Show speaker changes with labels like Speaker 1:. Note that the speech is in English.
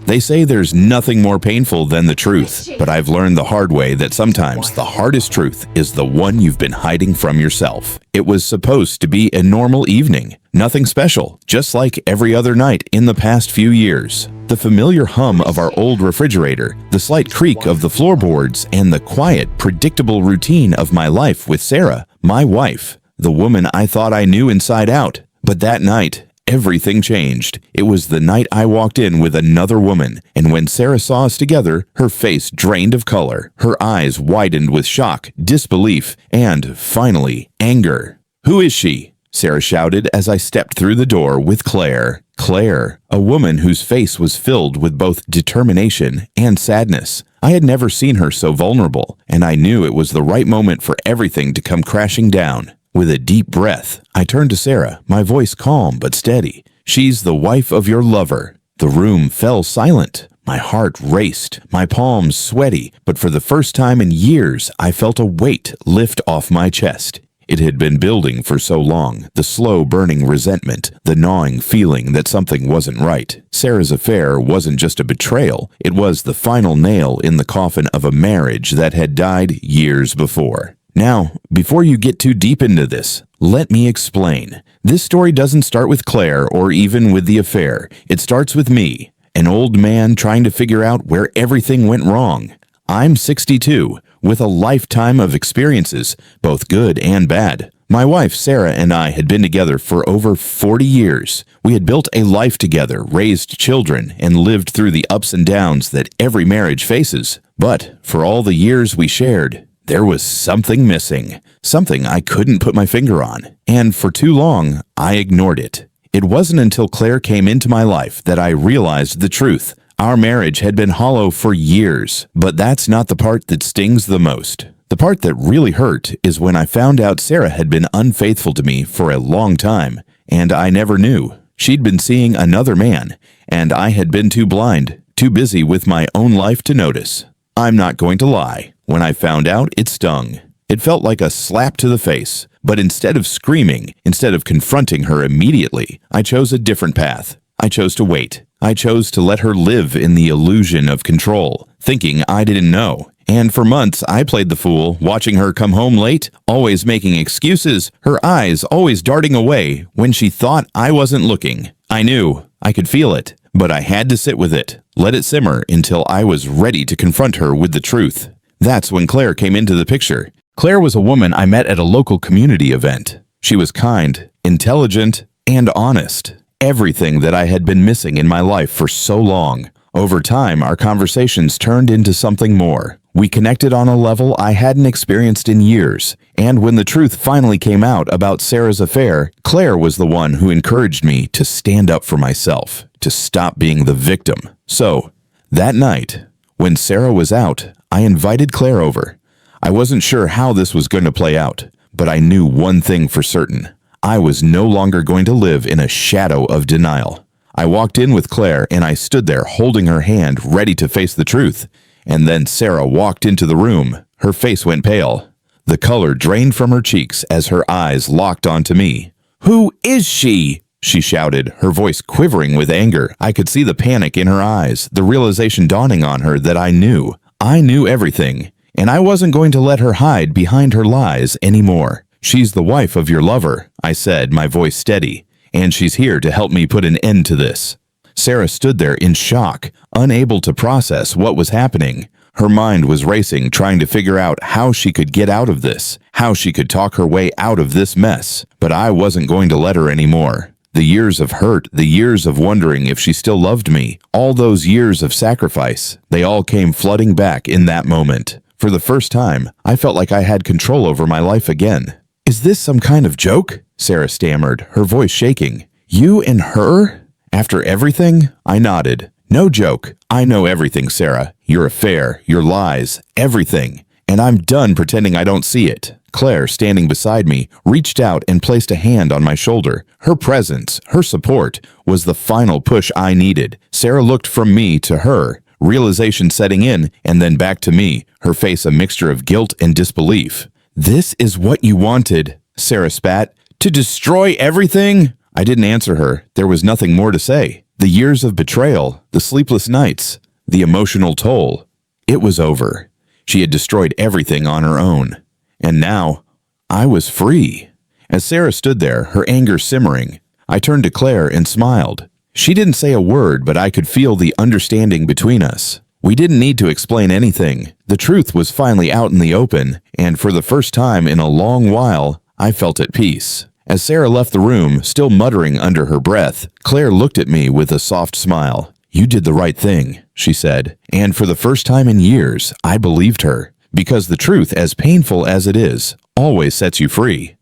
Speaker 1: They say there's nothing more painful than the truth, but I've learned the hard way that sometimes the hardest truth is the one you've been hiding from yourself. It was supposed to be a normal evening, nothing special, just like every other night in the past few years. The familiar hum of our old refrigerator, the slight creak of the floorboards, and the quiet, predictable routine of my life with Sarah, my wife, the woman I thought I knew inside out. But that night, everything changed. It was the night I walked in with another woman, and when Sarah saw us together, her face drained of color, her eyes widened with shock, disbelief, and, finally, anger. "Who is she?" Sarah shouted as I stepped through the door with Claire. Claire, a woman whose face was filled with both determination and sadness. I had never seen her so vulnerable, and I knew it was the right moment for everything to come crashing down. With a deep breath, I turned to Sarah, my voice calm but steady. "She's the wife of your lover." The room fell silent. My heart raced, my palms sweaty, but for the first time in years, I felt a weight lift off my chest. It had been building for so long, the slow burning resentment, the gnawing feeling that something wasn't right. Sarah's affair wasn't just a betrayal, it was the final nail in the coffin of a marriage that had died years before. Now, before you get too deep into this, let me explain. This story doesn't start with Claire or even with the affair. It starts with me, an old man trying to figure out where everything went wrong. I'm 62, with a lifetime of experiences, both good and bad. My wife, Sarah, and I had been together for over 40 years. We had built a life together, raised children, and lived through the ups and downs that every marriage faces. But for all the years we shared, there was something missing, something I couldn't put my finger on, and for too long, I ignored it. It wasn't until Claire came into my life that I realized the truth. Our marriage had been hollow for years, but that's not the part that stings the most. The part that really hurt is when I found out Sarah had been unfaithful to me for a long time, and I never knew. She'd been seeing another man, and I had been too blind, too busy with my own life to notice. I'm not going to lie. When I found out, it stung. It felt like a slap to the face. But instead of screaming, instead of confronting her immediately, I chose a different path. I chose to wait. I chose to let her live in the illusion of control, thinking I didn't know. And for months, I played the fool, watching her come home late, always making excuses, her eyes always darting away when she thought I wasn't looking. I knew. I could feel it. But I had to sit with it, let it simmer until I was ready to confront her with the truth. That's when Claire came into the picture. Claire was a woman I met at a local community event. She was kind, intelligent, and honest. Everything that I had been missing in my life for so long. Over time, our conversations turned into something more. We connected on a level I hadn't experienced in years. And when the truth finally came out about Sarah's affair, Claire was the one who encouraged me to stand up for myself, to stop being the victim. So, that night, when Sarah was out, I invited Claire over. I wasn't sure how this was going to play out, but I knew one thing for certain. I was no longer going to live in a shadow of denial. I walked in with Claire and I stood there holding her hand, ready to face the truth. And then Sarah walked into the room. Her face went pale. The color drained from her cheeks as her eyes locked onto me. "Who is she?" she shouted, her voice quivering with anger. I could see the panic in her eyes, the realization dawning on her that I knew. I knew everything, and I wasn't going to let her hide behind her lies anymore. "She's the wife of your lover," I said, my voice steady, "and she's here to help me put an end to this." Sarah stood there in shock, unable to process what was happening. Her mind was racing, trying to figure out how she could get out of this, how she could talk her way out of this mess. But I wasn't going to let her anymore. The years of hurt, the years of wondering if she still loved me, all those years of sacrifice, they all came flooding back in that moment. For the first time, I felt like I had control over my life again. "Is this some kind of joke?" Sarah stammered, her voice shaking. "You and her? After everything?" I nodded. "No joke. I know everything, Sarah. Your affair, your lies, everything. And I'm done pretending I don't see it." Claire, standing beside me, reached out and placed a hand on my shoulder. Her presence, her support, was the final push I needed. Sarah looked from me to her, realization setting in, and then back to me, her face a mixture of guilt and disbelief. "This is what you wanted," Sarah spat. "To destroy everything?" I didn't answer her. There was nothing more to say. The years of betrayal, the sleepless nights, the emotional toll. It was over. She had destroyed everything on her own. And now, I was free. As Sarah stood there, her anger simmering, I turned to Claire and smiled. She didn't say a word, but I could feel the understanding between us. We didn't need to explain anything. The truth was finally out in the open, and for the first time in a long while, I felt at peace. As Sarah left the room, still muttering under her breath, Claire looked at me with a soft smile. "You did the right thing," she said, and for the first time in years, I believed her. Because the truth, as painful as it is, always sets you free.